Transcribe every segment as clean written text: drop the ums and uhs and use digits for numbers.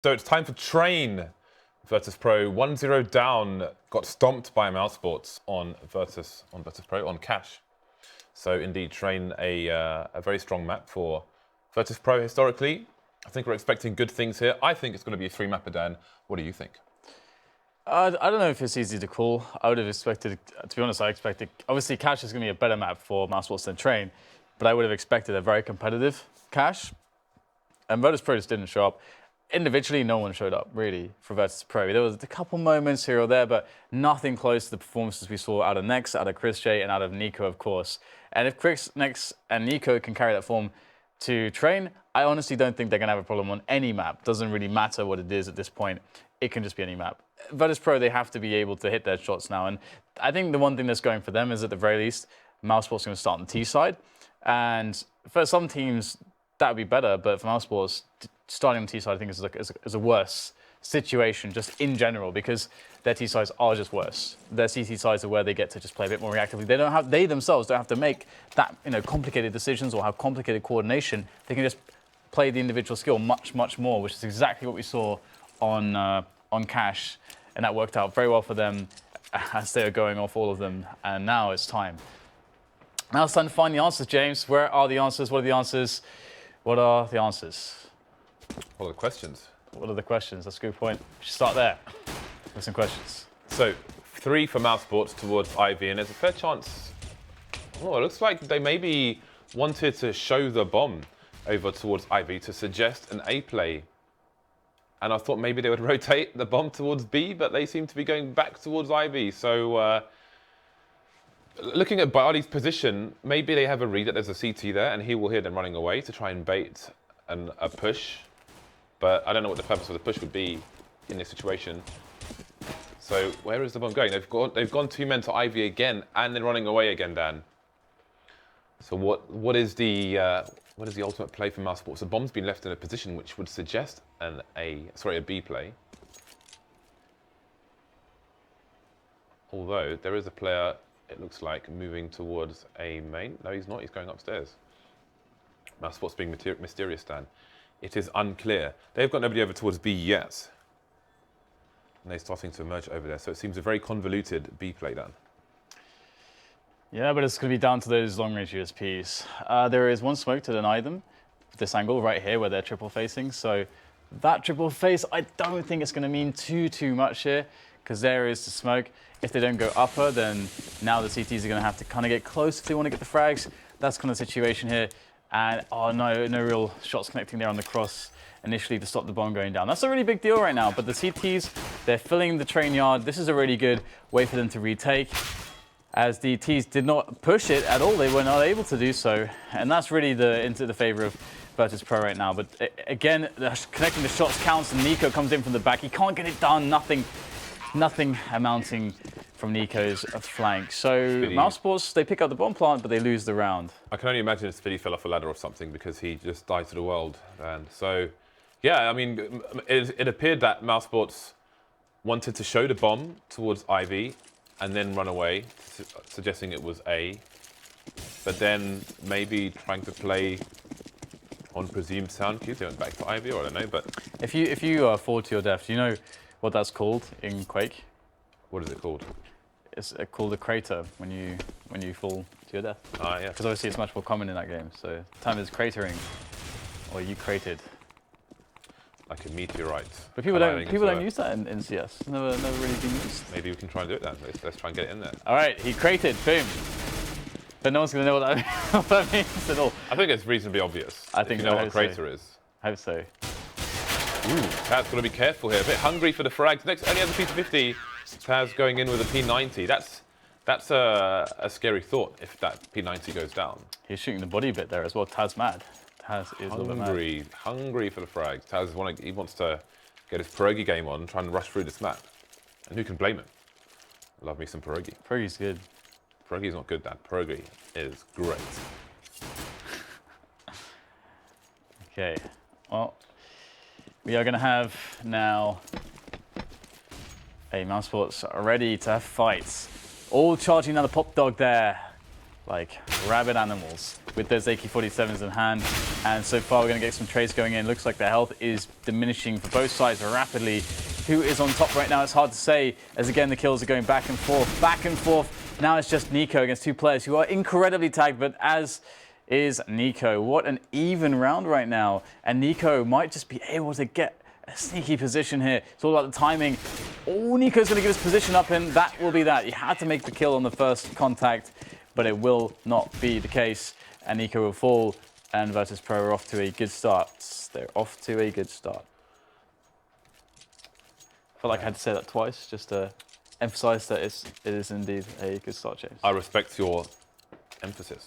So it's time for Train. VirtusPro 1-0 down, got stomped by Mousesports on VirtusPro on cash. So indeed, Train a very strong map for VirtusPro historically. I think we're expecting good things here. I think it's going to be a 3-mapper, Dan. What do you think? I don't know if it's easy to call. I would have expected, to be honest, obviously Cash is going to be a better map for Mousesports than Train, but I would have expected a very competitive Cash. And VirtusPro just didn't show up. Individually, no one showed up, really, for VirtusPro. There was a couple moments here or there, but nothing close to the performances we saw out of Nex, out of chrisJ, and out of NiKo, of course. And if Nex and NiKo can carry that form to Train, I honestly don't think they're going to have a problem on any map. Doesn't really matter what it is at this point. It can just be any map. VirtusPro, they have to be able to hit their shots now. And I think the one thing that's going for them is, at the very least, Mousesports going to start on the T side. And for some teams, that would be better. But for Mousesports, starting on the T side, I think is a worse situation just in general, because their T sides are just worse. Their CT sides are where they get to just play a bit more reactively. They themselves don't have to make that complicated decisions or have complicated coordination. They can just play the individual skill much more, which is exactly what we saw on Cash, and that worked out very well for them as they were going off all of them. And now it's time. Now it's time to find the answers, James. Where are the answers? What are the answers? What are the answers? What are the questions? What are the questions? That's a good point. We should start there with some questions. So 3 for Mousesports towards Ivy, and there's a fair chance. Oh, it looks like they maybe wanted to show the bomb over towards Ivy to suggest an A play. And I thought maybe they would rotate the bomb towards B, but they seem to be going back towards Ivy. So looking at byali's position, maybe they have a read that there's a CT there, and he will hear them running away to try and bait a push. But I don't know what the purpose of the push would be in this situation. So where is the bomb going? They've gone 2 men to Ivy again, and they're running away again, Dan. So what is the ultimate play for Mousesports? The bomb's been left in a position which would suggest a B play. Although there is a player, it looks like, moving towards a main. No, he's not. He's going upstairs. Mousesports being mysterious, Dan. It is unclear. They've got nobody over towards B yet. And they're starting to emerge over there. So it seems a very convoluted B play, Dan. Yeah, but it's going to be down to those long-range USPs. There is one smoke to deny them, this angle right here where they're triple facing. So that triple face, I don't think it's going to mean too much here, because there is the smoke. If they don't go upper, then now the CTs are going to have to kind of get close if they want to get the frags. That's kind of the situation here. And oh no real shots connecting there on the cross initially to stop the bomb going down. That's a really big deal right now. But the CTs, they're filling the train yard. This is a really good way for them to retake, as the Ts did not push it at all. They were not able to do so. And that's really into the favor of VirtusPro right now. But again, connecting the shots counts, and NiKo comes in from the back. He can't get it done. Nothing amounting from NiKo's flank. So Spiidi. Mousesports, they pick up the bomb plant, but they lose the round. I can only imagine if Spiidi fell off a ladder or something, because he just died to the world. And so, yeah, I mean, it appeared that Mousesports wanted to show the bomb towards Ivy and then run away, suggesting it was A. But then maybe trying to play on presumed sound cues. They went back to Ivy, or I don't know. But if you fall to your death, do you know what that's called in Quake? What is it called? It's called a crater when you fall to your death. Ah, yeah. Because obviously it's much more common in that game. So the time is cratering, or you crated. Like a meteorite. But people don't use that in CS. Never really been used. Maybe we can try and do it then. Let's try and get it in there. All right, he crated, boom. But no one's gonna know what that means at all. I think it's reasonably obvious. I think you know what a crater is. I hope so. Ooh, TaZ got to be careful here. A bit hungry for the frags. Next, only has a P250. TaZ going in with a P90. That's a scary thought if that P90 goes down. He's shooting the body bit there as well. TaZ mad. TaZ is a little bit mad. Hungry for the frags. TaZ wants to get his pierogi game on, trying to rush through this map. And who can blame him? Love me some pierogi. Pierogi's good. Pierogi's not good, Dad. Pierogi is great. Okay, well, we are going to have now a Mousesports ready to fight. All charging down the pop dog there. like rabid animals with those AK-47s in hand. And so far, we're going to get some trades going in. Looks like the health is diminishing for both sides rapidly. Who is on top right now? It's hard to say, as again, the kills are going back and forth, back and forth. Now it's just NiKo against two players who are incredibly tagged, but as is NiKo. What an even round right now. And NiKo might just be able to get a sneaky position here. It's all about the timing. Oh, NiKo's going to get his position up, and that will be that. He had to make the kill on the first contact, but it will not be the case. And NiKo will fall, and VirtusPro are off to a good start. They're off to a good start. I felt like I had to say that twice, just to emphasize that it is indeed a good start, James. I respect your emphasis.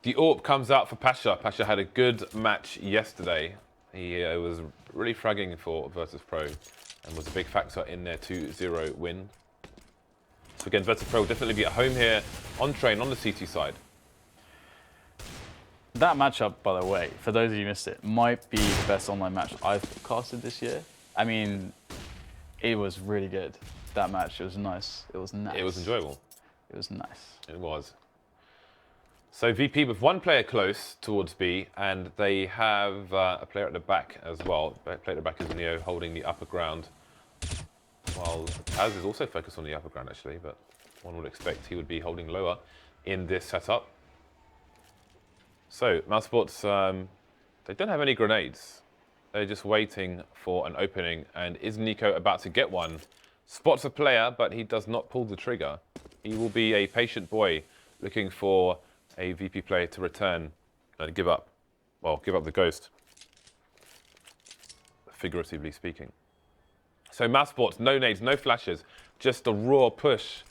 The AWP comes out for pasha. pasha had a good match yesterday. He was really fragging for VirtusPro and was a big factor in their 2-0 win. So again, VirtusPro will definitely be at home here on train on the CT side. That matchup, by the way, for those of you who missed it, might be the best online match I've casted this year. I mean, it was really good. That match, it was nice. It was nice. It was enjoyable. It was nice. It was. So VP with one player close towards B, and they have a player at the back as well. The player at the back is NEO holding the upper ground, while TaZ is also focused on the upper ground actually, but one would expect he would be holding lower in this setup. So Mousesports, they don't have any grenades. They're just waiting for an opening, and is NiKo about to get one? Spots a player, but he does not pull the trigger. He will be a patient boy looking for a VP player to return and give up. Well, give up the ghost, figuratively speaking. So Mousesports, no nades, no flashes, just a raw push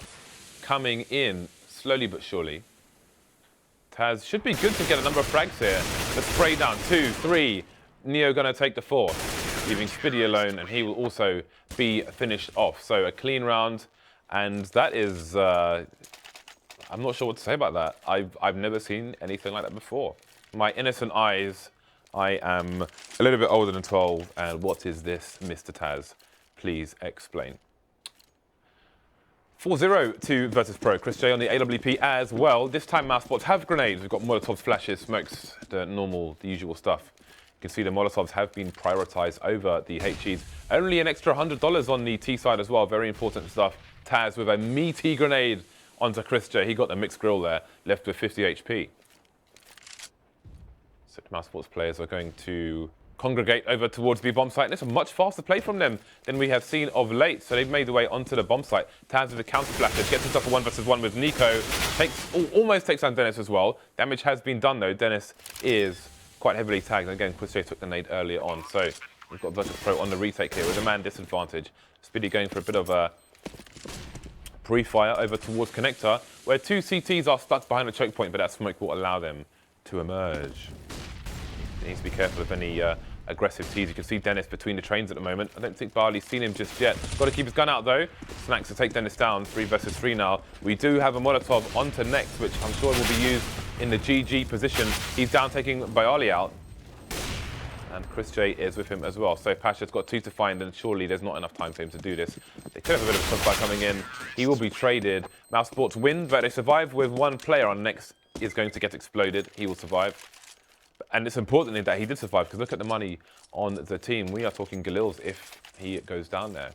coming in slowly but surely. TaZ should be good to get a number of frags here. The spray down, 2, 3. NEO gonna take the 4, leaving Spiidi alone, and he will also be finished off. So a clean round, and that is, I'm not sure what to say about that. I've never seen anything like that before. My innocent eyes, I am a little bit older than 12, and what is this, Mr. TaZ? Please explain. 4-0 to VirtusPro. chrisJ on the AWP as well. This time Mousesports have grenades. We've got Molotovs, flashes, smokes, the usual stuff. You can see the Molotovs have been prioritized over the HEs. Only an extra $100 on the T side as well. Very important stuff. TaZ with a meaty grenade onto chrisJ. He got the mixed grill there, left with 50 HP. So Mousesports players are going to congregate over towards the bomb site. And it's a much faster play from them than we have seen of late. So they've made their way onto the bomb site. TaZ with a counter flashes, gets himself a 1v1 with NiKo. Almost takes down Denis as well. Damage has been done though. Denis is quite heavily tagged. And again, chrisJ took the nade earlier on. So we've got VirtusPro on the retake here with a man disadvantage. Spiidi going for a bit of a pre-fire over towards connector, where two CTs are stuck behind the choke point, but that smoke will allow them to emerge. He needs to be careful of any aggressive tees. You can see Denis between the trains at the moment. I don't think Barley's seen him just yet. Got to keep his gun out though. Snax to take Denis down, 3 versus 3 now. We do have a Molotov onto next, which I'm sure will be used in the GG position. He's down taking byali out. And chrisJ is with him as well. So pasha's got 2 to find, and surely there's not enough time for him to do this. They could have a bit of a sunfire coming in. He will be traded. Mousesports win, but they survive with 1 player on next is going to get exploded. He will survive. And it's important that he did survive, because look at the money on the team. We are talking Galils if he goes down there.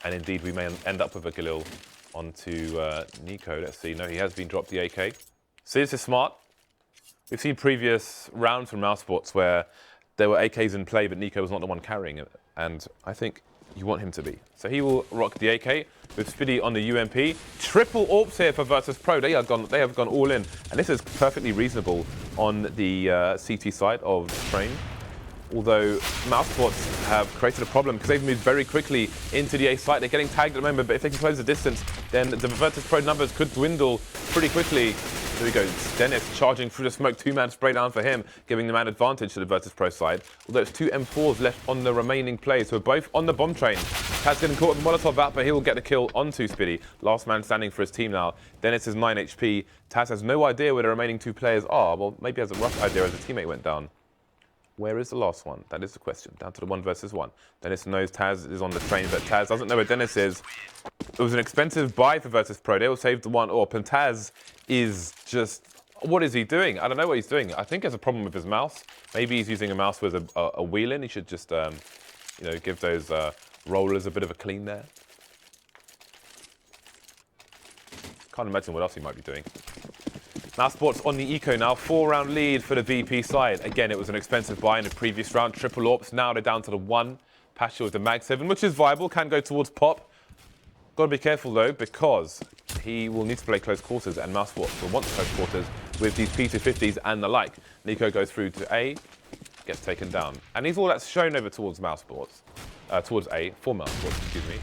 And indeed, we may end up with a Galil onto NiKo. Let's see. No, he has been dropped the AK. See, this is smart. We've seen previous rounds from Mousesports where there were AKs in play, but NiKo was not the one carrying it. And I think you want him to be. So he will rock the AK with Spiidi on the UMP. Triple AWPs here for VirtusPro. They have gone all in. And this is perfectly reasonable on the CT side of Train. Although Mousesports have created a problem because they've moved very quickly into the A site. They're getting tagged at the moment, but if they can close the distance, then the VirtusPro numbers could dwindle pretty quickly. There we go. Denis charging through the smoke. 2-man spray down for him, giving the man advantage to the VirtusPro side. Although it's 2 M4s left on the remaining players, who are both on the bomb train. TaZ getting caught with Molotov out, but he will get the kill onto Spiidi. Last man standing for his team now. Denis is 9 HP. TaZ has no idea where the remaining 2 players are. Well, maybe has a rough idea as a teammate went down. Where is the last one? That is the question. Down to the 1 versus 1. Denis knows TaZ is on the train, but TaZ doesn't know where Denis is. It was an expensive buy for VirtusPro. They will save the 1 AWP, and TaZ is just... What is he doing? I don't know what he's doing. I think there's a problem with his mouse. Maybe he's using a mouse with a wheel in. He should just, you know, give those rollers a bit of a clean there. Can't imagine what else he might be doing. Mousesports on the eco now. 4-round lead for the VP side. Again, it was an expensive buy in the previous round. Triple AWPs. Now they're down to the 1. pasha with the Mag 7, which is viable. Can go towards pop. Got to be careful, though, because he will need to play close quarters, and Mousesports will want close quarters with these P250s and the like. NiKo goes through to A, gets taken down. And he's all that's shown over towards Mousesports, towards A, for Mousesports, excuse me.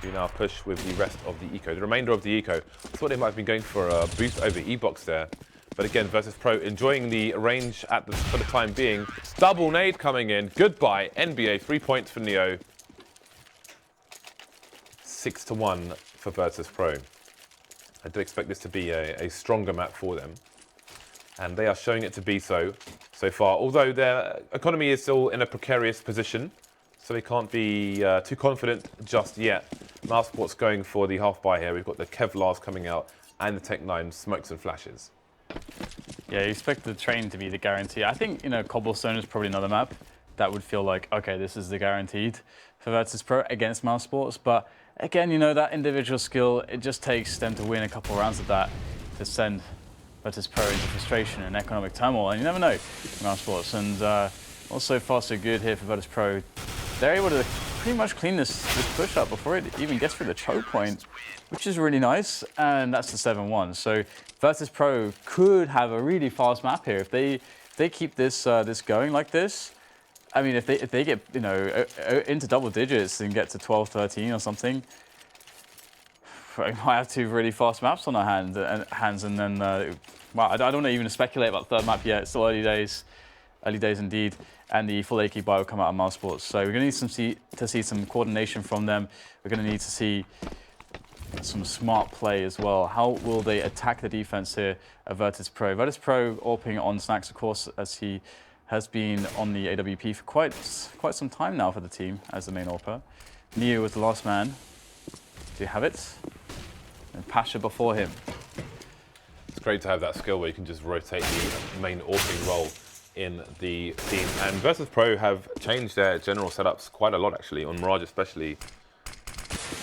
You now push with the rest of the eco. The remainder of the eco, I thought they might have been going for a boost over E-Box there. But again, VirtusPro enjoying the range for the time being. Double nade coming in. Goodbye, NBA. 3 points for NEO. 6-1 for VirtusPro. I do expect this to be a stronger map for them. And they are showing it to be so far. Although their economy is still in a precarious position, so they can't be too confident just yet. Mousesports going for the half buy here. We've got the Kevlars coming out and the Tech-9 smokes and flashes. Yeah, you expect the train to be the guarantee. I think, you know, Cobblestone is probably another map that would feel like, okay, this is the guaranteed for VirtusPro against Mousesports. But again, you know, that individual skill, it just takes them to win a couple of rounds of that to send VirtusPro into frustration and economic turmoil. And you never know, Mousesports. And also far so good here for VirtusPro. They're able to pretty much clean this push up before it even gets through the choke point, which is really nice. And that's the 7-1. So VirtusPro could have a really fast map here if they keep this this going like this. I mean, if they get, you know, into double digits and get to 12, 13 or something, we might have 2 really fast maps on our hands, and then wow, I don't want to even speculate about the third map yet. It's still early days indeed. And the full AK buy will come out of Mousesports. So we're going to need to see some coordination from them. We're going to need to see some smart play as well. How will they attack the defense here at VirtusPro? VirtusPro AWPing on Snax, of course, as he has been on the AWP for quite some time now for the team as the main AWPer. NEO was the last man. Do you have it? And pasha before him. It's great to have that skill where you can just rotate the main AWPing role in the team. And VirtusPro have changed their general setups quite a lot, actually, on Mirage especially.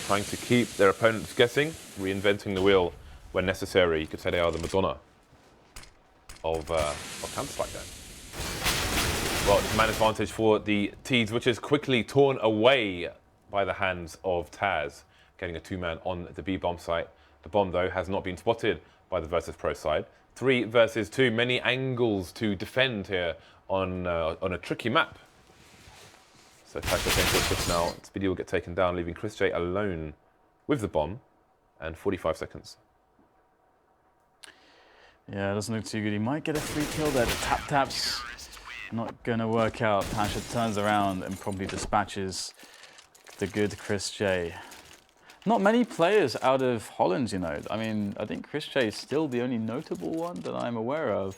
Trying to keep their opponents guessing, reinventing the wheel when necessary. You could say they are the Madonna of Counter-Strike then. Well, it's a man advantage for the Tees, which is quickly torn away by the hands of TaZ, getting a 2-man on the B-bomb site. The bomb, though, has not been spotted by the VirtusPro side. 3 versus 2, many angles to defend here on a tricky map. So pasha going for a push now. Spiidi will get taken down, leaving chrisJ alone with the bomb, and 45 seconds. Yeah, it doesn't look too good. He might get a free kill there. The tap's not going to work out. pasha turns around and probably dispatches the good chrisJ. Not many players out of Holland, you know. I mean, I think chrisJ is still the only notable one that I'm aware of.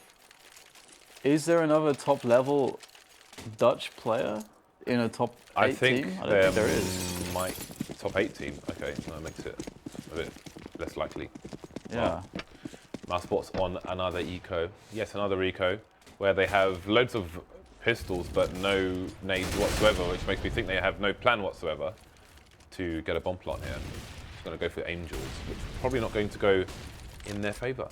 Is there another top-level Dutch player in a top 8 team? I don't think there is. Top 8 team. Okay, that makes it a bit less likely. Yeah. Mousesports on another eco. Yes, another eco, where they have loads of pistols but no nades whatsoever, which makes me think they have no plan whatsoever to get a bomb plant here. Just going to go for Angels, which is probably not going to go in their favour.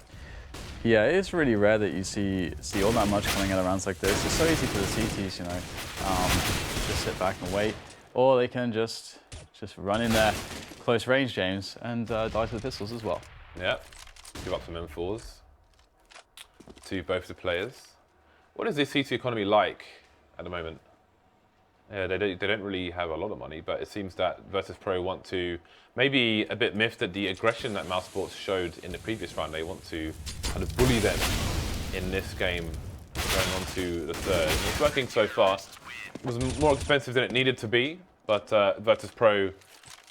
Yeah, it's really rare that you see all that much coming out of rounds like this. It's so easy for the CTs, you know, just sit back and wait, or they can just run in there, close range, James, and die to the pistols as well. Yeah, give up some M4s to both the players. What is the CT economy like at the moment? Yeah, they don't really have a lot of money, but it seems that VirtusPro want to, maybe a bit miffed at the aggression that Mousesports showed in the previous round. They want to kind of bully them in this game, going on to the third. And it's working so far. It was more expensive than it needed to be, but VirtusPro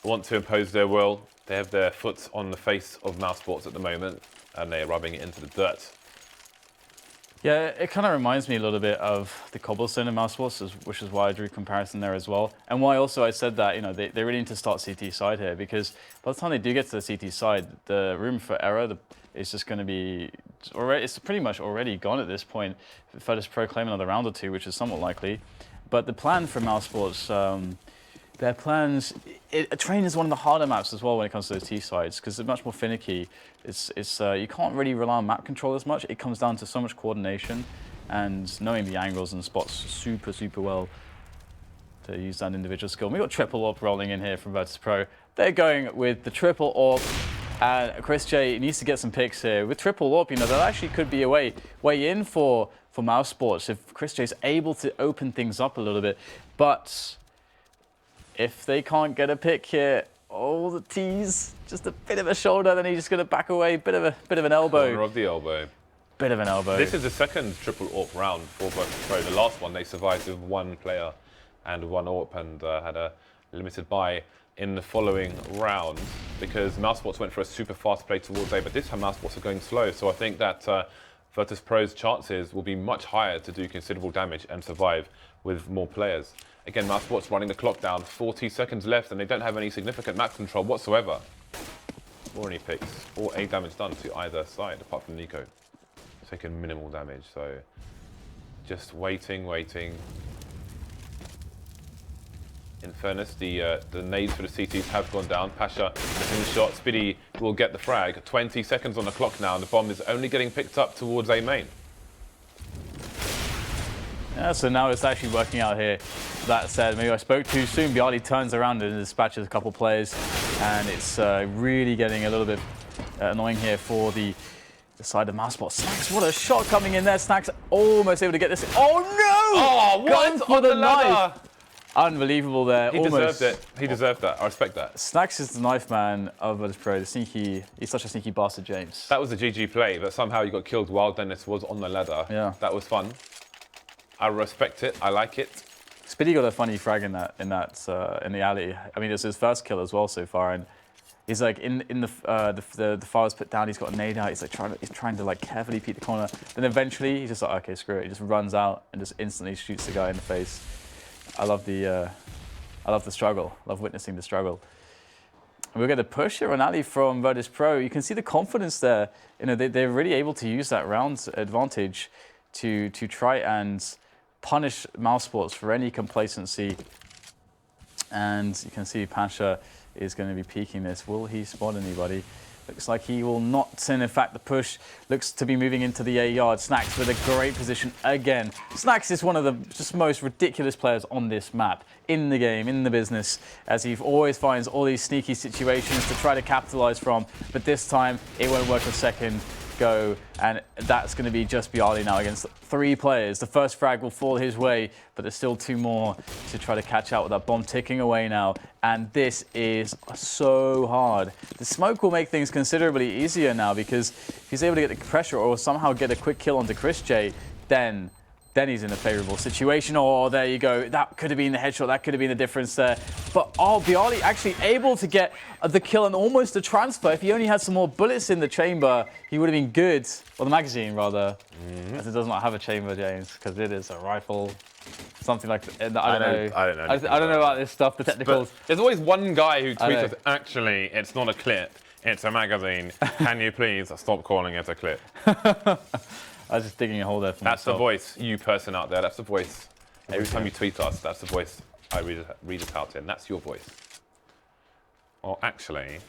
want to impose their will. They have their foot on the face of Mousesports at the moment, and they are rubbing it into the dirt. Yeah, it kind of reminds me a little bit of the cobblestone in Mousesports, which is why I drew comparison there as well. And why also I said that, you know, they really need to start CT side here, because by the time they do get to the CT side, the room for error is just going to be already, it's pretty much already gone at this point. VirtusPro claim another round or two, which is somewhat likely. But the plan for Mousesports, their plans, Train is one of the harder maps as well when it comes to those T sides, because they're much more finicky. You can't really rely on map control as much. It comes down to so much coordination and knowing the angles and spots super, super well to use that individual skill. And we got triple AWP rolling in here from VirtusPro. They're going with the triple AWP, and chrisJ needs to get some picks here. With triple AWP, you know, that actually could be a way in for Mousesports if chrisJ is able to open things up a little bit. But if they can't get a pick here, oh, the tease, just a bit of a shoulder, then he's just going to back away, bit of an elbow. Corner of the elbow. Bit of an elbow. This is the second triple AWP round for VirtusPro. The last one they survived with one player and one AWP and had a limited buy in the following round because Mousesports went for a super fast play towards A, but this time Mousesports are going slow. So I think that VirtusPro's chances will be much higher to do considerable damage and survive with more players. Again, Mousesports running the clock down, 40 seconds left, and they don't have any significant map control whatsoever. Or any picks, or any damage done to either side, apart from NiKo. Taking minimal damage, so just waiting. In fairness, the nades for the CTs have gone down. Pasha is in the shot. Spiidi will get the frag. 20 seconds on the clock now, and the bomb is only getting picked up towards A main. Yeah, so now it's actually working out here. That said, maybe I spoke too soon. Byali turns around and dispatches a couple players, and it's really getting a little bit annoying here for the side of Mousesports. Snax, what a shot coming in there. Snax almost able to get this. Oh no! Oh, going what? for the ladder. knife. Unbelievable there. He deserved it. He deserved that. I respect that. Snax is the knife man of VirtusPro. The sneaky, he's such a sneaky bastard, James. That was a GG play, but somehow you got killed while Denis was on the ladder. Yeah. That was fun. I respect it. I like it. Spiidi got a funny frag in the alley. I mean, it's his first kill as well so far, and he's like in the fire's put down. He's got a nade out. He's like trying to like carefully peek the corner. Then eventually he's just like, okay, screw it. He just runs out and just instantly shoots the guy in the face. I love the struggle. Love witnessing the struggle. And we'll get a push here on alley from VirtusPro. You can see the confidence there. You know, they're really able to use that round advantage to try and punish Mousesports for any complacency. And you can see Pasha is going to be peeking this. Will he spot anybody? Looks like he will not. And in fact, the push looks to be moving into the A yard. Snax with a great position again. Snax is one of the just most ridiculous players on this map, in the game, in the business, as he always finds all these sneaky situations to try to capitalize from. But this time, it won't work a second go, and that's going to be just Byali now against 3 players. The first frag will fall his way, but there's still 2 more to try to catch out with that bomb ticking away now, and this is so hard. The smoke will make things considerably easier now, because if he's able to get the pressure or somehow get a quick kill onto chrisJ, then he's in a favorable situation. Oh, there you go. That could have been the headshot. That could have been the difference there. But, oh, Byali actually able to get the kill and almost a transfer. If he only had some more bullets in the chamber, he would have been good. Or the magazine, rather. As it does not have a chamber, James, because it is a rifle. Something like that. I don't know. I don't know about this stuff, the technicals. But there's always one guy who tweets us, actually, it's not a clip. It's a magazine. Can you please stop calling it a clip? I was just digging a hole there for That's myself. the voice, you person out there. That's the voice. Every time you tweet us, that's the voice I read it out in. That's your voice. Or actually,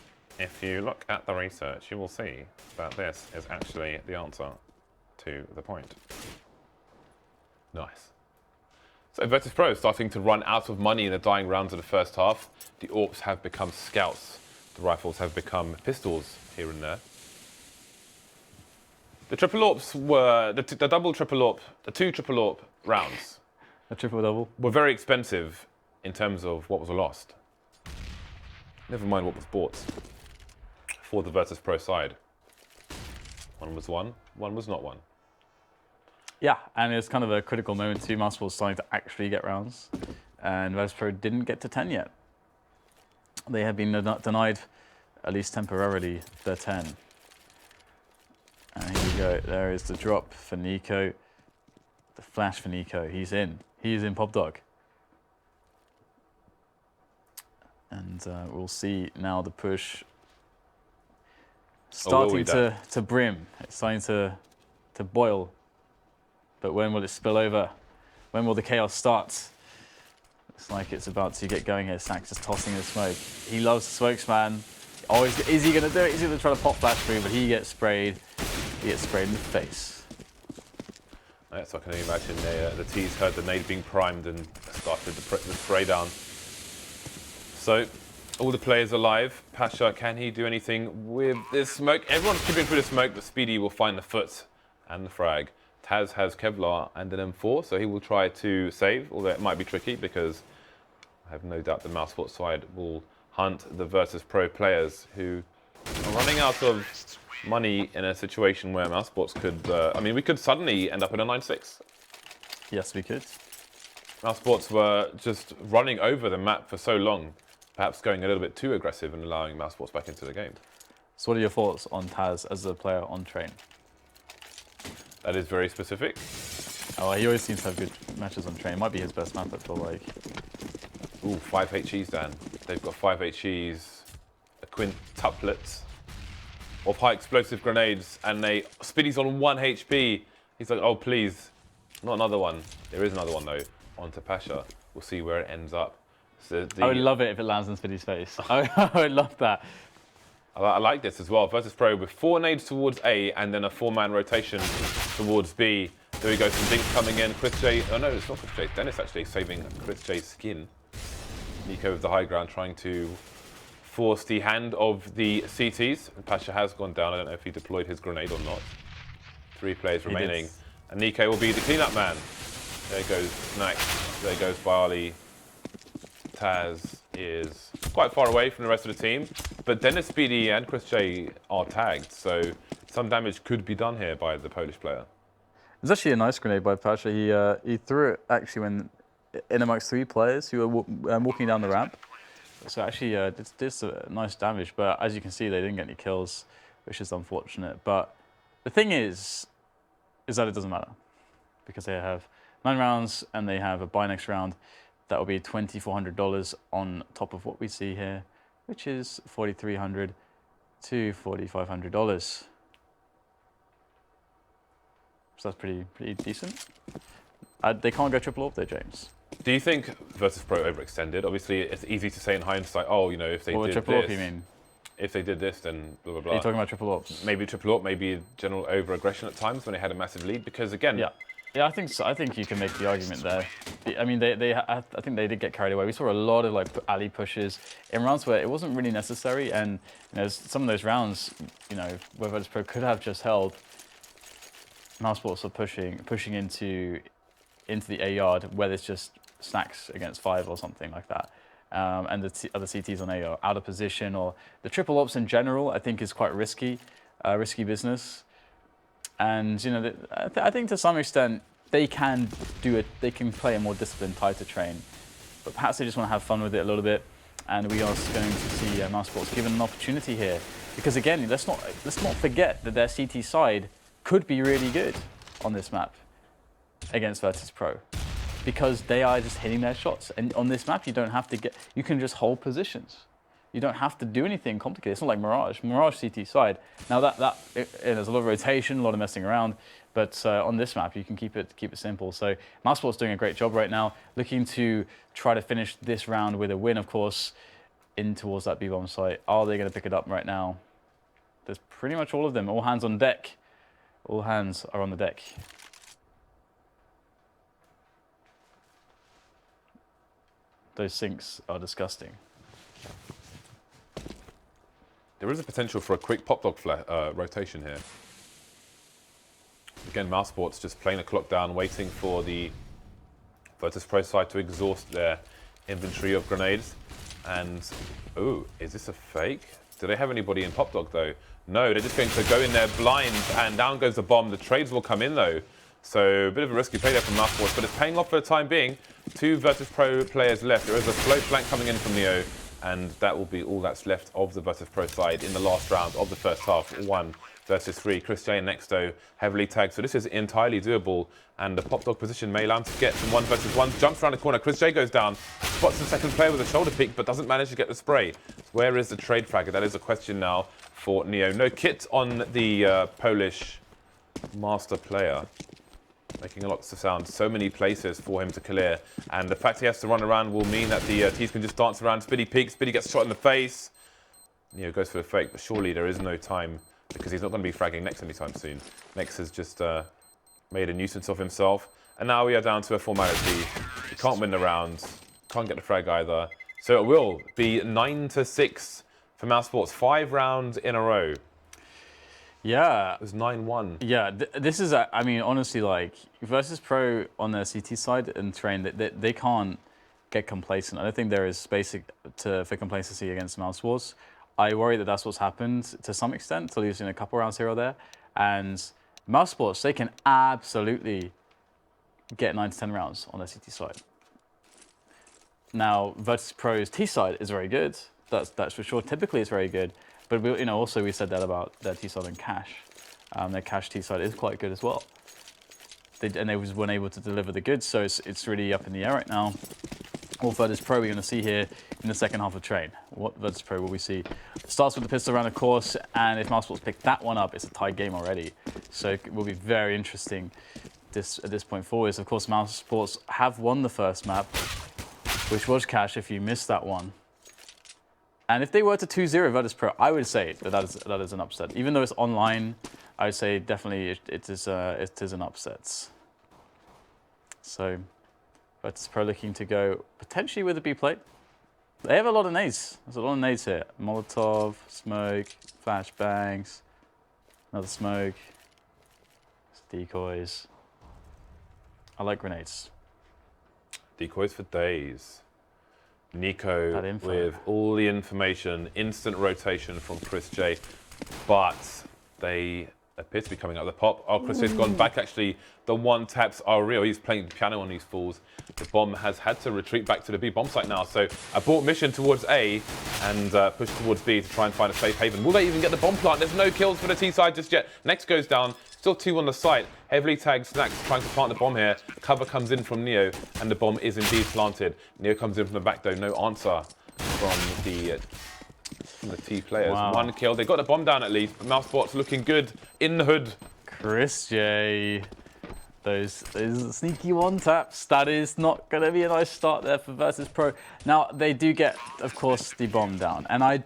if you look at the research, you will see that this is actually the answer to the point. Nice. So VirtusPro starting to run out of money in the dying rounds of the first half. The AWPs have become scouts. The rifles have become pistols here and there. The triple AWPs were, the double triple AWP, the 2 triple AWP rounds. A triple-double. Were very expensive in terms of what was lost. Never mind what was bought for the VirtusPro side. One was won, one was not won. Yeah, and it's kind of a critical moment too. Mousesports starting to actually get rounds, and VirtusPro didn't get to 10 yet. They have been denied, at least temporarily, their 10. And here we go. There is the drop for NiKo. The flash for NiKo. He's in. He's in Pop Dog. And we'll see now the push starting to brim. It's starting to boil. But when will it spill over? When will the chaos start? Looks like it's about to get going here. Snax just tossing the smoke. He loves the smokes, man. Always, is he going to do it? He's going to try to pop flash through, but he gets sprayed. He gets sprayed in the face. Right, so I can only imagine the T's heard the nade being primed and started the spray down. So, all the players alive. Pasha, can he do anything with this smoke? Everyone's keeping through the smoke, but Spiidi will find the foot and the frag. TaZ has Kevlar and an M4, so he will try to save, although it might be tricky because I have no doubt the Mousesports side will hunt the VirtusPro players who are running out of money in a situation where Mousesports could, I mean, we could suddenly end up in a 9-6. Yes, we could. Mousesports were just running over the map for so long, perhaps going a little bit too aggressive and allowing Mousesports back into the game. So what are your thoughts on TaZ as a player on train? That is very specific. Oh, he always seems to have good matches on train. It might be his best map, I feel like. Ooh, 5 HEs, Dan. They've got 5 HEs, a quintuplet of high explosive grenades, and Spiidi's on 1 HP. He's like, oh, please, not another one. There is another one, though, onto Pasha. We'll see where it ends up. So I would love it if it lands in Spiidi's face. I would love that. I like this as well. VirtusPro with 4 nades towards A and then a 4-man rotation towards B. There we go, some dinks coming in. chrisJ, oh no, it's not chrisJ. Denis actually saving chrisJ's skin. NiKo with the high ground trying to force the hand of the CTs. Pasha has gone down. I don't know if he deployed his grenade or not. 3 players remaining. And NiKo will be the cleanup man. There goes Snax. There goes byali. TaZ is quite far away from the rest of the team, but Denis, Spiidi and chrisJ are tagged, so some damage could be done here by the Polish player. It's actually a nice grenade by Pasha. He threw it actually when in amongst 3 players who were walking down the ramp. So actually it did some nice damage, but as you can see, they didn't get any kills, which is unfortunate. But the thing is that it doesn't matter because they have 9 rounds and they have a buy next round. That will be $2,400 on top of what we see here, which is $4,300 to $4,500. So that's pretty decent. They can't go triple AWP though, James. Do you think VirtusPro overextended? Obviously, it's easy to say in hindsight, oh, you know, if they did triple this, AWP, you mean? If they did this, then blah, blah, blah. Are you talking about triple AWPs? Maybe triple AWP, maybe general over-aggression at times when they had a massive lead, because again... Yeah, I think so. I think you can make the argument there. I mean, I think they did get carried away. We saw a lot of like alley pushes in rounds where it wasn't really necessary, and you know, some of those rounds, you know, where VirtusPro could have just held. Mousesports are pushing into the A yard where there's just Snax against 5 or something like that, and the other CTs on A are out of position, or the triple AWPs in general. I think is quite risky business. And you know, I think to some extent they can do it. They can play a more disciplined, tighter train, but perhaps they just want to have fun with it a little bit. And we are going to see Mousesports given an opportunity here, because again, let's not forget that their CT side could be really good on this map against VirtusPro, because they are just hitting their shots. And on this map, you don't have to you can just hold positions. You don't have to do anything complicated. It's not like Mirage. Mirage CT side. Now there's a lot of rotation, a lot of messing around, but on this map you can keep it simple. So Mousesports doing a great job right now, looking to try to finish this round with a win, of course, in towards that B-bomb site. Are they going to pick it up right now? There's pretty much all of them. All hands on deck. All hands are on the deck. Those sinks are disgusting. There is a potential for a quick pop dog rotation here. Again, Mousesports just playing the clock down, waiting for the VirtusPro side to exhaust their inventory of grenades. And, ooh, is this a fake? Do they have anybody in pop dog though? No, they're just going to go in there blind, and down goes the bomb. The trades will come in though. So a bit of a risky play there from Mousesports, but it's paying off for the time being. 2 VirtusPro players left. There is a slow flank coming in from NEO. And that will be all that's left of the VirtusPro side in the last round of the first half. 1 versus 3. chrisJ and Nexto heavily tagged, so this is entirely doable. And the pop dog position may allow him to get some 1 versus 1. Jumps around the corner. chrisJ goes down, spots the second player with a shoulder peek, but doesn't manage to get the spray. Where is the trade frag? That is a question now for NEO. No kit on the Polish master player. Making a lot of sound. So many places for him to clear. And the fact he has to run around will mean that the T's can just dance around. Spiidi peeks. Spiidi gets shot in the face. NEO goes for a fake, but surely there is no time because he's not going to be fragging Nex anytime soon. Nex has just made a nuisance of himself. And now we are down to a formality. He can't win the round. Can't get the frag either. So it will be 9-6 for Mousesports. 5 rounds in a row. Yeah. It was 9-1. Yeah, this is, I mean, honestly, like, VirtusPro on their CT side and train, they can't get complacent. I don't think there is space for complacency against Mousesports. I worry that that's what's happened to some extent, to losing a couple rounds here or there. And Mousesports, they can absolutely get 9 to 10 rounds on their CT side. Now, VirtusPro's T side is very good. That's for sure. Typically, it's very good. But we, also we said that about their T side and Cash. Their Cash T side is quite good as well. They weren't able to deliver the goods, so it's really up in the air right now. What VirtusPro we're going to see here in the second half of train? What VirtusPro will we see? Starts with the pistol around the course, and if Mousesports pick that one up, it's a tied game already. So it will be very interesting at this point forward. Of course, Mousesports have won the first map, which was Cash if you missed that one. And if they were to 2-0 VirtusPro, I would say that is an upset. Even though it's online, I would say definitely it is an upset. So VirtusPro looking to go potentially with a B plate. They have a lot of nades. There's a lot of nades here. Molotov, smoke, flashbangs, another smoke, decoys. I like grenades. Decoys for days. NiKo with all the information, instant rotation from chrisJ, but they appear to be coming out of the pop. Oh, chrisJ's gone back actually. The one taps are real. He's playing piano on these fools. The bomb has had to retreat back to the B bomb site now. So abort mission towards A and push towards B to try and find a safe haven. Will they even get the bomb plant? There's no kills for the T side just yet. Next goes down. Still 2 on the site. Heavily tagged Snax trying to plant the bomb here. Cover comes in from NEO, and the bomb is indeed planted. NEO comes in from the back though. No answer from the T players. Wow. 1 kill. They got the bomb down at least. But Mousesports looking good in the hood. chrisJ. Those sneaky one taps. That is not going to be a nice start there for VirtusPro. Now, they do get, of course, the bomb down. And I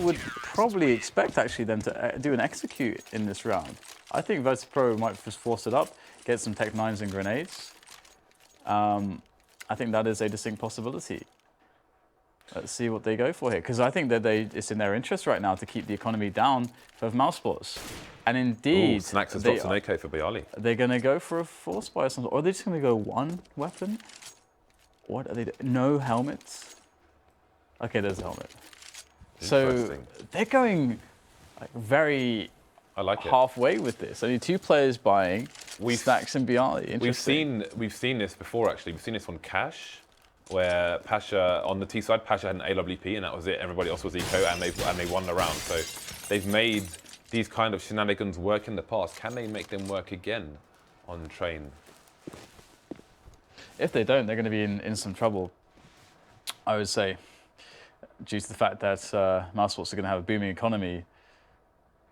would probably expect, actually, them to do an execute in this round. I think VirtusPro might just force it up, get some Tech 9s and grenades. I think that is a distinct possibility. Let's see what they go for here. Because I think that it's in their interest right now to keep the economy down for Mousesports. And indeed, Snax has dropped an AK for byali. They're going to go for a force buy or something. Or are they just going to go 1 weapon? What are they doing? No helmets? Okay, there's a helmet. So they're going like very halfway with this. Only 2 players buying Snax and byali. We've seen this before actually. We've seen this on Cash, where pasha on the T side, pasha had an AWP and that was it. Everybody else was eco, and they won the round. So they've made these kind of shenanigans work in the past. Can they make them work again on train? If they don't, they're going to be in some trouble, I would say, due to the fact that Mousesports are going to have a booming economy,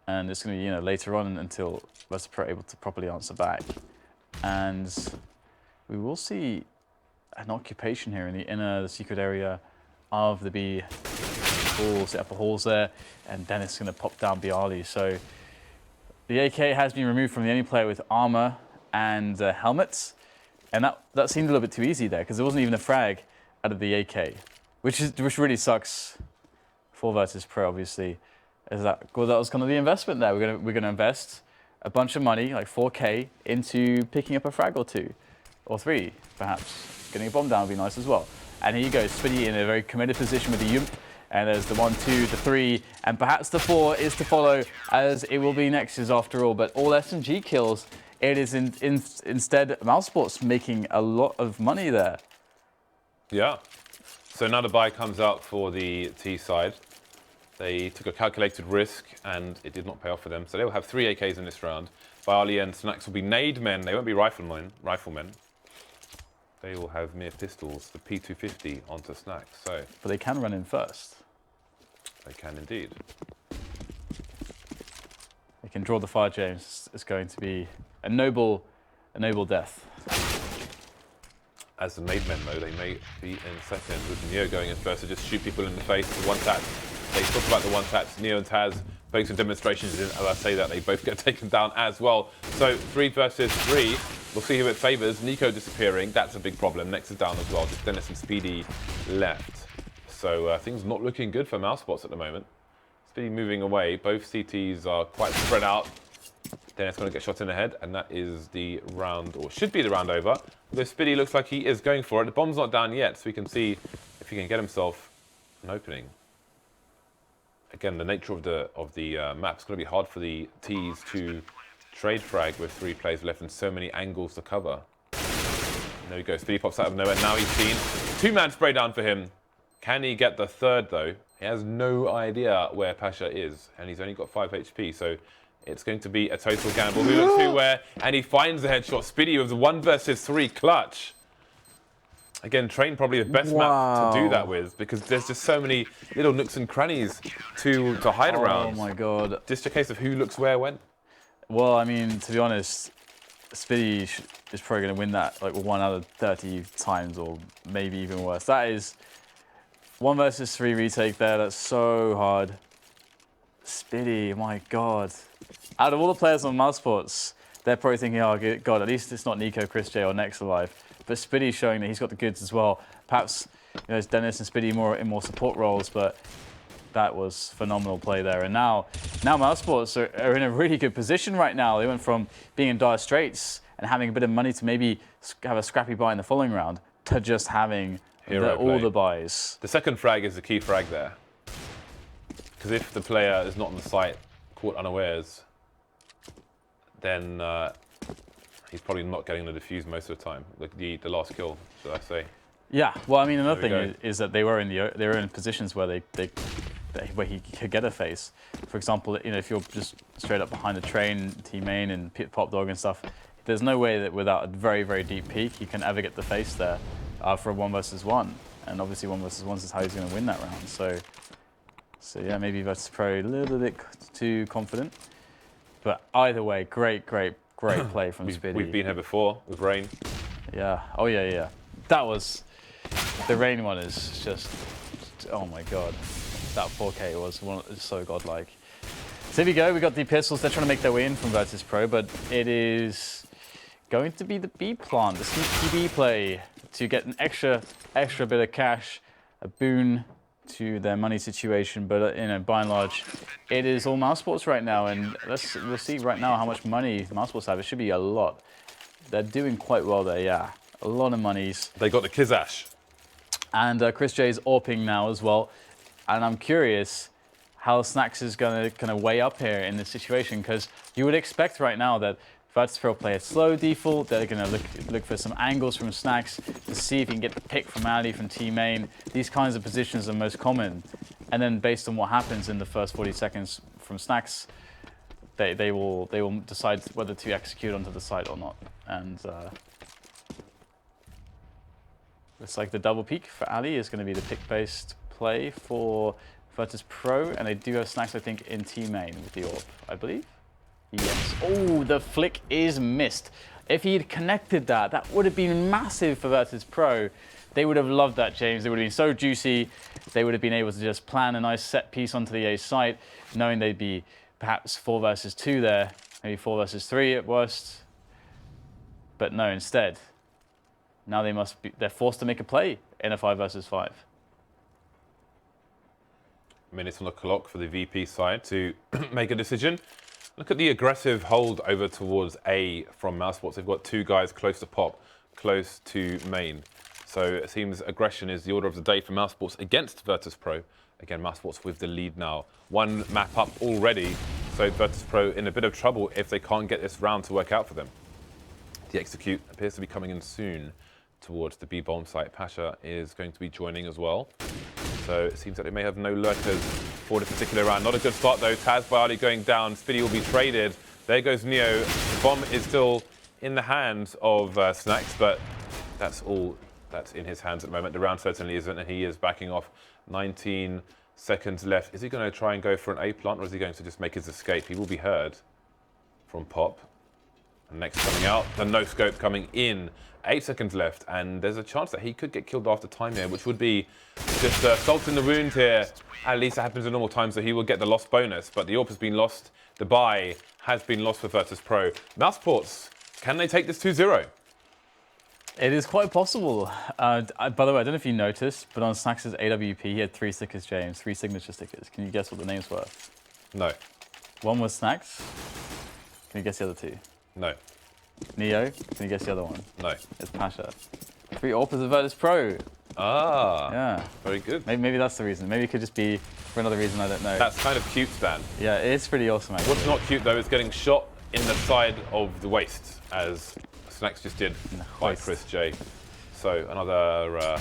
and it's going to be later on until VirtusPro are able to properly answer back. And we will see an occupation here in the secret area of the B. Set up halls there, and Denis is going to pop down byali. So the AK has been removed from the only player with armor and helmets, and that seemed a little bit too easy there because there wasn't even a frag out of the AK, which really sucks for VirtusPro. Obviously, that was kind of the investment there. We're gonna invest a bunch of money, like 4K, into picking up a frag or 2 or 3, perhaps. Getting a bomb down would be nice as well. And here you go, Spiidi in a very committed position with the Yump. And there's the 1, 2, the 3, and perhaps the 4 is to follow, as it will be Nexus after all. But all SMG kills, it is instead Mousesports making a lot of money there. Yeah. So now the buy comes out for the T side. They took a calculated risk, and it did not pay off for them. So they will have 3 AKs in this round. Byali and Snax will be nade men. They won't be riflemen. They will have mere pistols, the P250 onto Snax. So, but they can run in first. They can indeed. They can draw the fire, James. It's going to be a noble death. As the nade men, though, they may be in second with NEO going in first to just shoot people in the face. The one tap. They talk about the one taps. NEO and TaZ both some demonstrations. As I say that, they both get taken down as well. So 3 versus 3. We'll see who it favors. NiKo disappearing. That's a big problem. Next is down as well. Just Denis and Spiidi left. So things not looking good for Mousesports at the moment. Spiidi moving away. Both CTs are quite spread out. Denis going to get shot in the head, and that is the round, or should be the round over. Although Spiidi looks like he is going for it. The bomb's not down yet, so we can see if he can get himself an opening. Again, the nature of the map is going to be hard for the T's to trade frag with 3 players left and so many angles to cover. There we go. Spiidi pops out of nowhere. Now he's seen. 2-man spray down for him. Can he get the third, though? He has no idea where Pasha is, and he's only got 5 HP, so it's going to be a total gamble. Who looks who where, and he finds the headshot. Spiidi with the 1 versus 3 clutch. Again, Train probably the best map to do that with, because there's just so many little nooks and crannies to hide around. Oh my god. Just a case of who looks where when. Well, I mean, to be honest, Spiidi is probably going to win that like 1 out of 30 times, or maybe even worse. That is 1 versus 3 retake there. That's so hard. Spiidi, my god. Out of all the players on Mousesports, they're probably thinking, oh god, at least it's not NiKo, chrisJ, or Next alive. But Spiidi's showing that he's got the goods as well. Perhaps it's Denis and Spiidi in more support roles, but that was phenomenal play there. And now Mousesports are in a really good position right now. They went from being in dire straits and having a bit of money to maybe have a scrappy buy in the following round to just having all the buys. The second frag is the key frag there. Because if the player is not on the site, caught unawares, then he's probably not getting the defuse most of the time. Like the last kill, should I say? Yeah. Well, I mean, another thing is that they were in positions where where he could get a face. For example, if you're just straight up behind the train, T-main and pop dog and stuff, there's no way that without a very, very deep peek you can ever get the face there for a 1 versus 1. And obviously 1 versus 1 is how he's going to win that round. So yeah, maybe VirtusPro a little bit too confident. But either way, great play from Spiidi. We've been here before with Rain. Yeah. Oh yeah. That was the Rain one is just, oh my god, that 4K was so godlike. So here we go. We got the pistols. They're trying to make their way in from VirtusPro, but it is going to be the B plant, the sneaky B play to get an extra bit of cash, a boon to their money situation. But by and large, it is all Mousesports right now, and we'll see right now how much money Mousesports have. It should be a lot. They're doing quite well there, yeah. A lot of monies. They got the Kizash. And chrisJ is AWPing now as well. And I'm curious how Snax is going to weigh up here in this situation, because you would expect right now that VirtusPro play a slow default. They're going to look for some angles from Snax to see if you can get the pick from Ali, from T-main. These kinds of positions are most common. And then based on what happens in the first 40 seconds from Snax, they will decide whether to execute onto the site or not. And looks like the double peek for Ali is going to be the pick-based play for VirtusPro. And they do have Snax, I think, in T-main with the AWP, I believe. Yes. Oh, the flick is missed. If he had connected that would have been massive for VirtusPro. They would have loved that, James. They would have been so juicy. They would have been able to just plan a nice set piece onto the A site, knowing they'd be perhaps 4 versus 2 there, maybe 4 versus 3 at worst. But no, instead, now they're forced to make a play in a 5 versus 5. Minutes on the clock for the VP side to make a decision. Look at the aggressive hold over towards A from Mousesports. They've got 2 guys close to pop, close to main. So it seems aggression is the order of the day for Mousesports against VirtusPro. Again, Mousesports with the lead now. 1 map up already, so VirtusPro in a bit of trouble if they can't get this round to work out for them. The execute appears to be coming in soon. towards the B bomb site. Pasha is going to be joining as well. So it seems that they may have no lurkers for this particular round. Not a good start though. TaZ Byali going down. Spiidi will be traded. There goes Neo. The bomb is still in the hands of Snax, but that's all that's in his hands at the moment. The round certainly isn't, and he is backing off. 19 seconds left. Is he going to try and go for an A plant, or is he going to just make his escape? He will be heard from Pop. And next coming out, the no scope coming in. 8 seconds left, and there's a chance that he could get killed after time here, which would be just salt in the wound here. At least it happens in normal time, so he will get the loss bonus. But the AWP has been lost. The buy has been lost for VirtusPro. Mousesports, can they take this 2-0? It is quite possible. By the way, I don't know if you noticed, but on Snax's AWP, he had 3 stickers, James, 3 signature stickers. Can you guess what the names were? No. One was Snax. Can you guess the other 2? No. Neo, can you guess the other one? No. It's Pasha. 3 AWPers of VirtusPro. Ah. Yeah. Very good. Maybe that's the reason. Maybe it could just be for another reason I don't know. That's kind of cute, Stan. Yeah, it's pretty awesome, actually. What's not cute, though, is getting shot in the side of the waist, as Snax just did by chrisJ. So another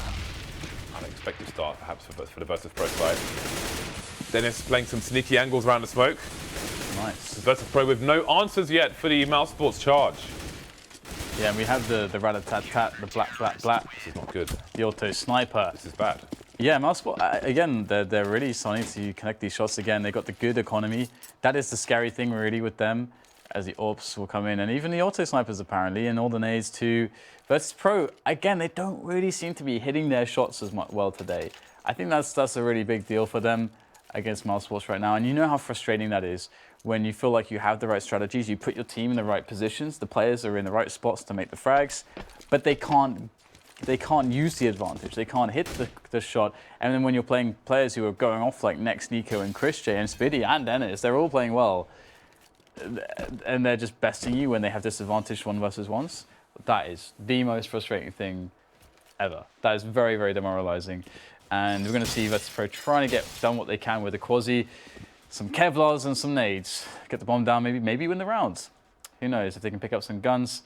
unexpected start, perhaps, for the VirtusPro side. Denis playing some sneaky angles around the smoke. Nice. VirtusPro with no answers yet for the Mousesports charge. Yeah, and we have the rat-a-tat-tat, the black. This is not good. The auto sniper. This is bad. Yeah, Mousesports, again, they're really starting to connect these shots again. They got the good economy. That is the scary thing, really, with them, as the AWPs will come in, and even the auto snipers, apparently, and all the nades too. VirtusPro, again, they don't really seem to be hitting their shots as well today. I think that's a really big deal for them against Mousesports right now, and you know how frustrating that is when you feel like you have the right strategies, you put your team in the right positions, the players are in the right spots to make the frags, but they can't use the advantage. They can't hit the shot. And then when you're playing players who are going off like Next, NiKo, and chrisJ, and Spiidi, and Denis, they're all playing well, and they're just besting you when they have disadvantaged 1 versus 1s. That is the most frustrating thing ever. That is very, very demoralizing. And we're going to see VirtusPro trying to get done what they can with the Quasi, some Kevlars and some nades. Get the bomb down, maybe win the rounds. Who knows? If they can pick up some guns,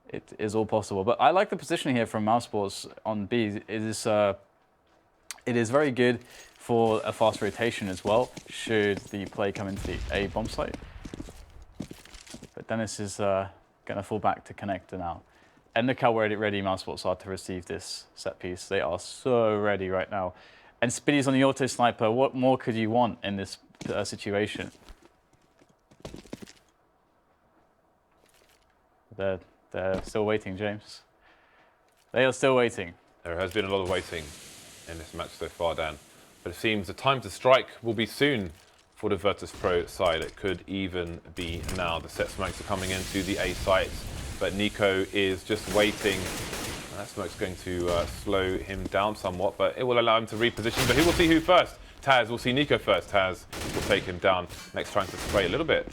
it is all possible. But I like the positioning here from Mousesports on B. It is very good for a fast rotation as well, should the play come into the A bomb site. But Denis is going to fall back to connect now. And look how ready Mousesports are to receive this set piece. They are so ready right now. And Spiidi's on the auto sniper. What more could you want in this situation? They're still waiting, James. They are still waiting. There has been a lot of waiting in this match so far, Dan. But it seems the time to strike will be soon for the VirtusPro side. It could even be now. The set smokes are coming into the A site, but NiKo is just waiting. And that smoke's going to slow him down somewhat, but it will allow him to reposition. But he will see who first. TaZ will see NiKo first. TaZ will take him down. Next, trying to spray a little bit,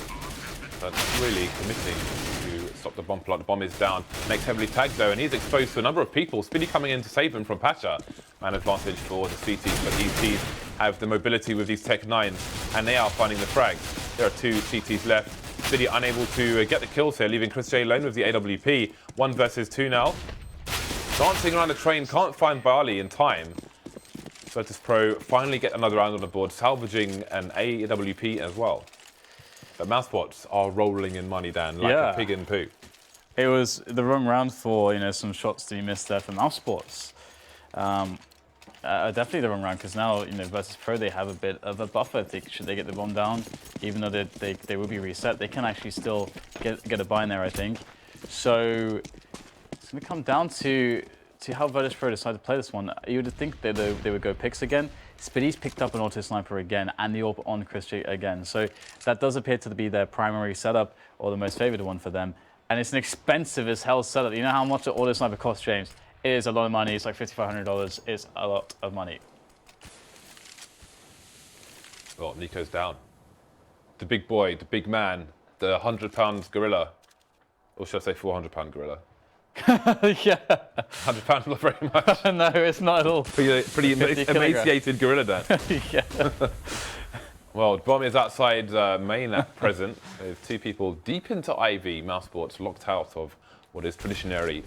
but really committing to stop the bomb plot. The bomb is down. Next, heavily tagged though, and he's exposed to a number of people. Spiidi coming in to save him from Pasha. Man advantage for the CTs, but these Ts have the mobility with these Tech 9s, and they are finding the frags. There are 2 CTs left. Spiidi unable to get the kills here, leaving chrisJ alone with the AWP. 1 versus 2 now. Dancing around the train, can't find Byali in time. VirtusPro finally get another round on the board, salvaging an AWP as well. But Mousesports are rolling in money, Dan, like a pig in poo. It was the wrong round for some shots to be missed there for Mousesports. Definitely the wrong round, because now VirtusPro, they have a bit of a buffer. Should they get the bomb down, even though they will be reset, they can actually still get a buy in there, I think. So it's going to come down to how VirtusPro decide to play this one. You would think that they would go picks again. Spiidi's picked up an auto sniper again, and the AWP on chrisJ again. So that does appear to be their primary setup, or the most favored one for them. And it's an expensive as hell setup. You know how much an auto sniper costs, James? It is a lot of money. It's like $5,500. It's a lot of money. Well, NiKo's down. The big boy, the big man, the 100-pound gorilla. Or should I say 400-pound gorilla? Yeah. 100 pounds, not very much. No, it's not at all. Pretty emaciated gorilla then. Yeah. Well, bomb is outside main at present, with 2 people deep into IV. Mousesports locked out of what is traditionally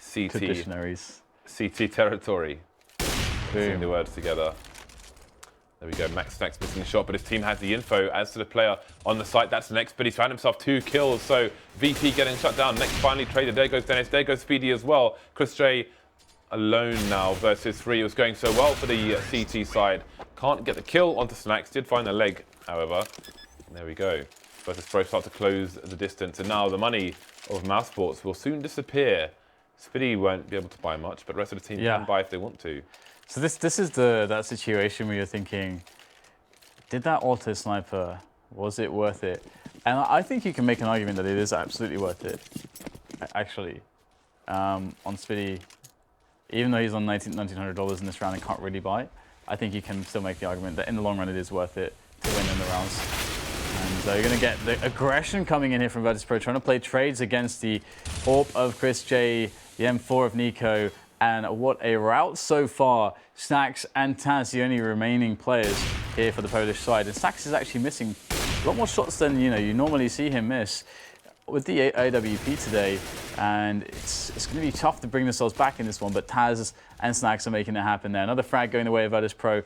CT, Conditionaries. CT territory. Putting Boom. the words together. There we go, Max Snax missing the shot, but his team has the info. As to the player on the site, that's next, but he's found himself 2 kills, so VP getting shut down. Next finally traded, there goes Denis, there goes Spiidi as well. chrisJ alone now versus 3. It was going so well for the CT side. Can't get the kill onto Snax, did find the leg, however. There we go. VirtusPro start to close the distance, and now the money of Mousesports will soon disappear. Spiidi won't be able to buy much, but the rest of the team can buy if they want to. So this is that situation where you're thinking, did that auto sniper, was it worth it? And I think you can make an argument that it is absolutely worth it, actually. On Spiidi, even though he's on $1,900 in this round and can't really buy, I think you can still make the argument that in the long run it is worth it to win in the rounds. And you're going to get the aggression coming in here from VirtusPro, trying to play trades against the AWP of chrisJ, the M4 of NiKo, and what a route so far. Snax and TaZ, the only remaining players here for the Polish side. And Snax is actually missing a lot more shots than you normally see him miss with the AWP today. And it's going to be tough to bring themselves back in this one, but TaZ and Snax are making it happen there. Another frag going the way of VirtusPro.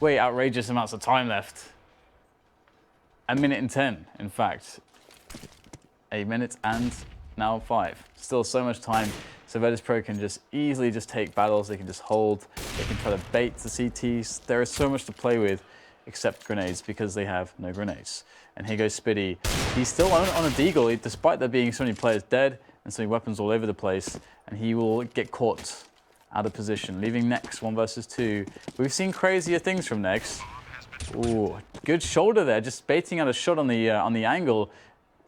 Way outrageous amounts of time left. 1 minute and 10, in fact. 1 minute and now 5. Still so much time. So VirtusPro can just easily just take battles. They can just hold. They can try to bait the CTs. There is so much to play with, except grenades, because they have no grenades. And here goes Spiidi. He's still on a deagle, despite there being so many players dead and so many weapons all over the place. And he will get caught out of position, leaving Nex 1 versus 2. We've seen crazier things from Nex. Ooh, good shoulder there, just baiting out a shot on the angle,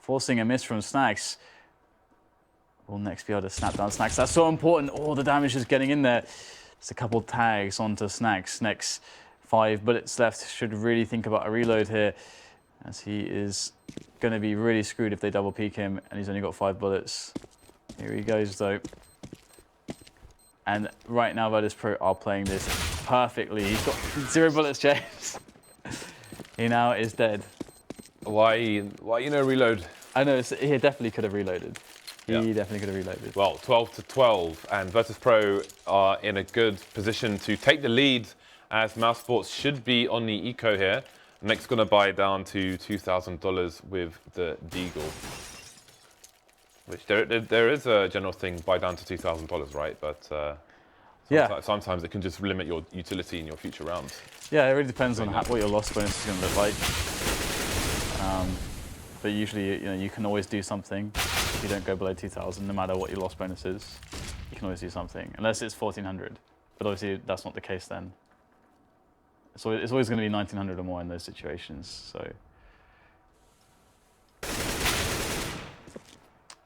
forcing a miss from Snax. Will Nex be able to snap down Snax? That's so important. Oh, the damage is getting in there. Just a couple tags onto Snax. Nex, 5 bullets left. Should really think about a reload here, as he is going to be really screwed if they double peek him, and he's only got 5 bullets. Here he goes, though. And right now, VirtusPro are playing this perfectly. He's got 0 bullets, James. He now is dead. Why no reload? I know, he definitely could have reloaded. He definitely could have reloaded. Well, 12-12, and VirtusPro are in a good position to take the lead, as Mousesports should be on the eco here. Next, going to buy down to $2,000 with the deagle. Which there is a general thing, buy down to $2,000, right? But sometimes it can just limit your utility in your future rounds. Yeah, it really depends on what your loss bonus is going to look like. But usually, you can always do something if you don't go below 2,000, no matter what your loss bonus is. You can always do something, unless it's 1,400. But obviously, that's not the case then. So it's always going to be 1,900 or more in those situations. So,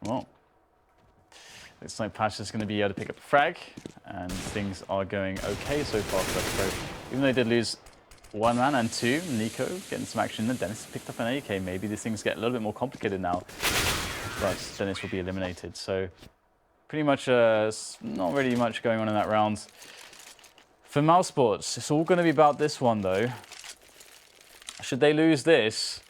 well, looks like Patch is going to be able to pick up a frag, and things are going okay so far for VirtusPro. Even though they did lose 1 man and 2, NiKo getting some action. And Denis picked up an AK. Maybe these things get a little bit more complicated now, but Denis will be eliminated. So pretty much not really much going on in that round. For Mousesports, it's all going to be about this one though. Should they lose this,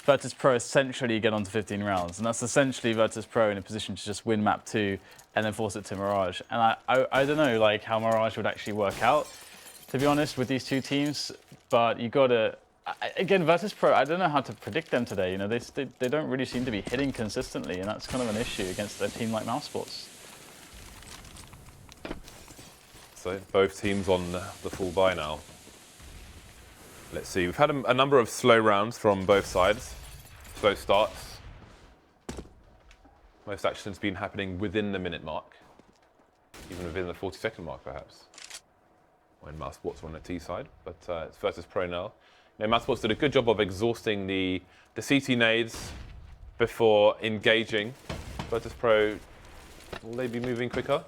VirtusPro essentially get on to 15 rounds, and that's essentially VirtusPro in a position to just win map 2 and then force it to Mirage. And I don't know like how Mirage would actually work out, to be honest, with these two teams. But you gotta, again, VirtusPro, I don't know how to predict them today. They don't really seem to be hitting consistently, and that's kind of an issue against a team like Mousesports. So both teams on the full buy now. Let's see, we've had a number of slow rounds from both sides. Slow starts. Most action's been happening within the minute mark, even within the 40-second mark perhaps, when Mousesports were on the T side, but it's VirtusPro now. Mousesports did a good job of exhausting the CT nades before engaging. VirtusPro, will they be moving quicker?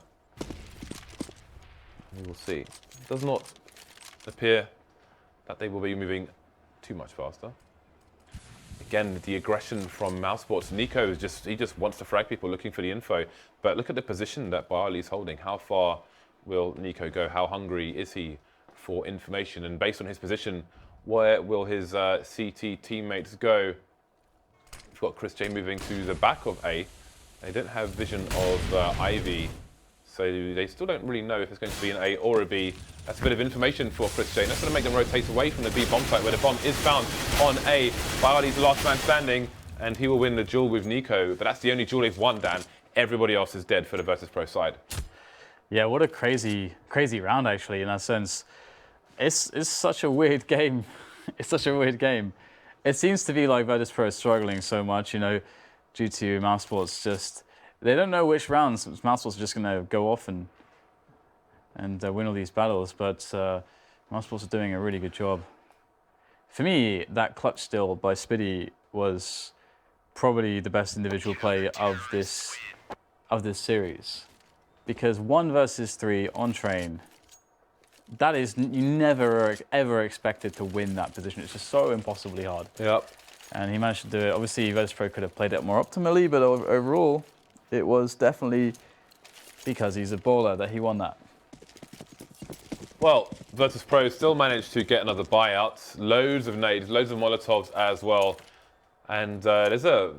We will see. It does not appear that they will be moving too much faster. Again, the aggression from Mousesports. NiKo is he just wants to frag people looking for the info. But look at the position that byali's holding. How far will NiKo go? How hungry is he for information? And based on his position, where will his CT teammates go? We've got chrisJ moving to the back of A. They don't have vision of Ivy, so they still don't really know if it's going to be an A or a B. That's a bit of information for chrisJ. That's going to make them rotate away from the B bomb site, where the bomb is found on A. Byali's the last man standing, and he will win the duel with NiKo. But that's the only duel they've won, Dan. Everybody else is dead for the VirtusPro side. Yeah, what a crazy round, actually, in that sense. It's such a weird game. It's such a weird game. It seems to be like VirtusPro is struggling so much, you know, due to Mousesports. Just, they don't know which rounds Mousesports are just going to go off and win all these battles, but Mousesports are doing a really good job. For me, that clutch steal by Spiidi was probably the best individual play of this series, because 1 versus 3 on train, that is, you never ever expected to win that position. It's just so impossibly hard. Yep. And he managed to do it. Obviously, VirtusPro could have played it more optimally, but overall, it was definitely because he's a baller that he won that. Well, VirtusPro still managed to get another buyout. Loads of nades, loads of Molotovs as well. And there's a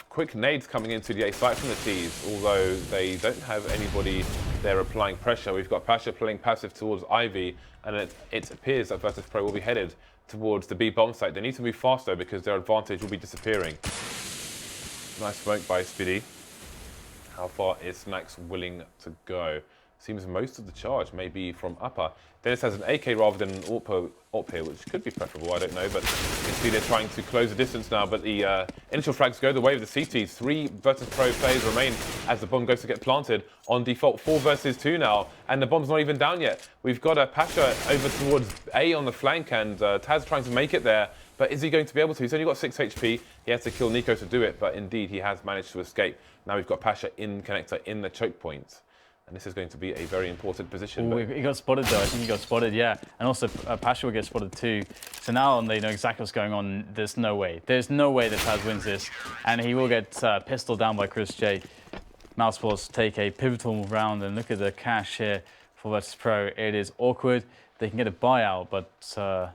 quick nades coming into the A site from the T's, although they don't have anybody there applying pressure. We've got pasha playing passive towards Ivy, and it appears that VirtusPro will be headed towards the B bomb site. They need to move fast though, because their advantage will be disappearing. Nice smoke by Spiidi. How far is Snax willing to go? Seems most of the charge may be from upper. Denis has an AK rather than an AWP here, which could be preferable, I don't know, but you can see they're trying to close the distance now, but the initial frags go the way of the CTs. 3 VirtusPro players remain as the bomb goes to get planted. On default, 4 versus 2 now, and the bomb's not even down yet. We've got pasha over towards A on the flank, and TaZ trying to make it there, but is he going to be able to? He's only got 6 HP. He has to kill NiKo to do it, but indeed he has managed to escape. Now we've got pasha in connector in the choke point. And this is going to be a very important position. Ooh, he got spotted though. I think he got spotted, yeah. And also pasha will get spotted too. So now they know exactly what's going on. There's no way. There's no way that TaZ wins this. And he will get pistoled down by chrisJ. Mousesports take a pivotal round, and look at the cash here for VirtusPro. It is awkward. They can get a buyout, but I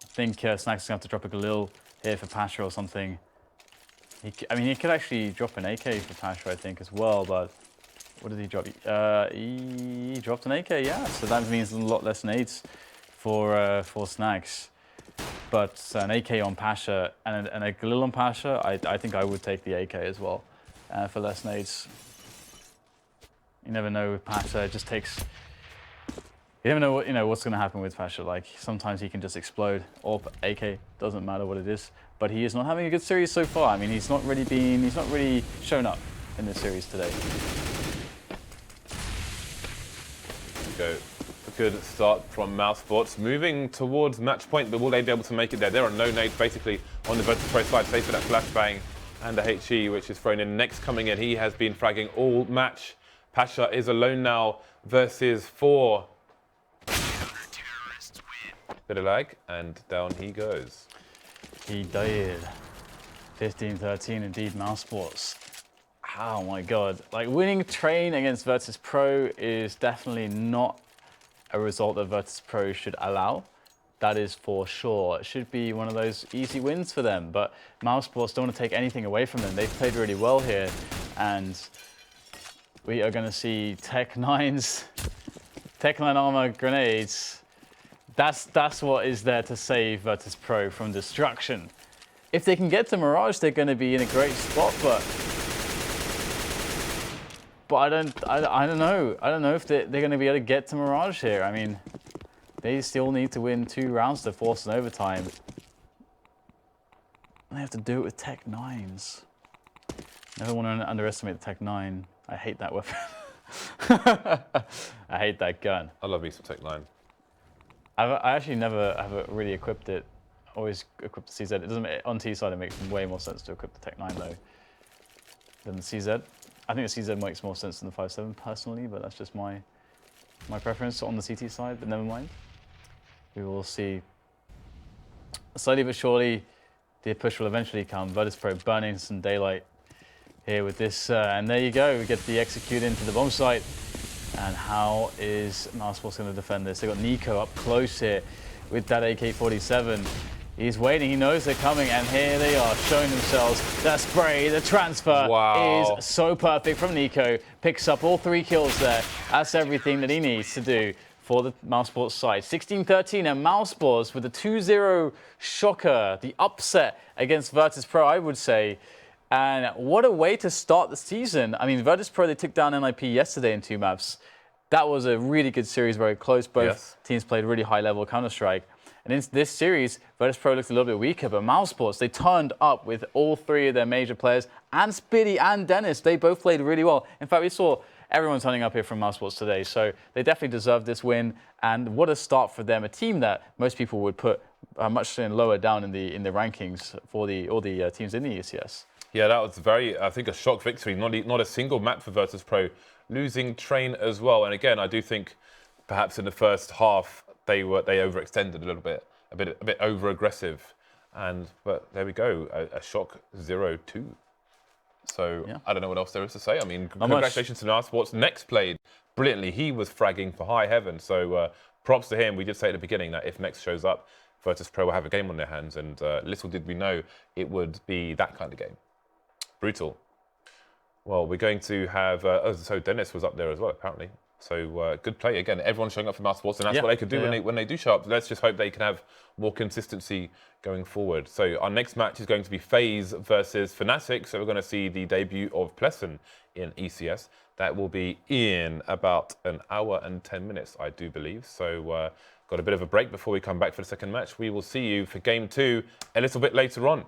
think Snax is going to have to drop a Galil here for pasha or something. I mean, he could actually drop an AK for pasha, I think, as well, but what did he drop? He dropped an AK, yeah. So that means a lot less nades for Snax. But an AK on pasha and a Galil on pasha, I think I would take the AK as well for less nades. You never know with pasha. It just takes. You never know what's going to happen with pasha. Like sometimes he can just explode. Or AK, doesn't matter what it is. But he is not having a good series so far. I mean, he's not really shown up in this series today. Go. A good start from Mousesports. Moving towards match point, but will they be able to make it there? There are no nades basically on the VirtusPro side, save for that flashbang and the HE, which is thrown in. Next coming in, he has been fragging all match. pasha is alone now versus 4. Bit of lag, and down he goes. He died. 15-13 indeed, Mousesports. Oh my god. Like, winning train against VirtusPro is definitely not a result that VirtusPro should allow. That is for sure. It should be one of those easy wins for them, but Mousesports don't want to take anything away from them. They've played really well here, and we are going to see Tech 9s, Tech 9 armor grenades. That's what is there to save VirtusPro from destruction. If they can get to Mirage, they're going to be in a great spot, but I don't know. I don't know if they're going to be able to get to Mirage here. I mean, they still need to win 2 rounds to force an overtime. They have to do it with Tech 9s. Never want to underestimate the Tech 9. I hate that weapon. I hate that gun. I love me some Tech 9. I actually never have really equipped it. Always equipped the CZ. It doesn't. On T side, it makes way more sense to equip the Tech 9 though than the CZ. I think the CZ makes more sense than the 5.7 personally, but that's just my preference on the CT side. But never mind. We will see. Slowly but surely, the push will eventually come. VirtusPro burning some daylight here with this, and there you go. We get the execute into the bomb site. And how is Mousesports going to defend this? They've got NiKo up close here with that AK-47. He's waiting, he knows they're coming, and here they are, showing themselves. The spray, the transfer is so perfect from NiKo. Picks up all 3 kills there. That's everything that he needs to do for the Mousesports side. 16-13, and Mousesports with a 2-0 shocker, the upset against VirtusPro, I would say. And what a way to start the season. I mean, VirtusPro, they took down NIP yesterday in 2 maps. That was a really good series, very close. Both teams played really high-level Counter-Strike. And in this series, VirtusPro looked a little bit weaker, but Mousesports, they turned up with all 3 of their major players, and Spiidi and Denis. They both played really well. In fact, we saw everyone turning up here from Mousesports today, so they definitely deserve this win. And what a start for them, a team that most people would put much lower down in the rankings for all the teams in the ECS. Yeah, that was I think, a shock victory. Not a single map for VirtusPro, losing Train as well. And again, I do think perhaps in the first half, they overextended a little bit, a bit over aggressive, but there we go, a shock 0-2. So I don't know what else there is to say. I mean, congratulations to Mousesports. Next played brilliantly. He was fragging for high heaven. So props to him. We did say at the beginning that if Next shows up, VirtusPro will have a game on their hands, and little did we know it would be that kind of game. Brutal. Well, we're going to have so Denis was up there as well, apparently. So good play again. Everyone showing up for Mousesports, and that's what they could do when they do show up. Let's just hope they can have more consistency going forward. So our next match is going to be FaZe versus Fnatic. So we're going to see the debut of Pleasant in ECS. That will be in about an hour and 10 minutes, I do believe. So got a bit of a break before we come back for the second match. We will see you for game 2 a little bit later on.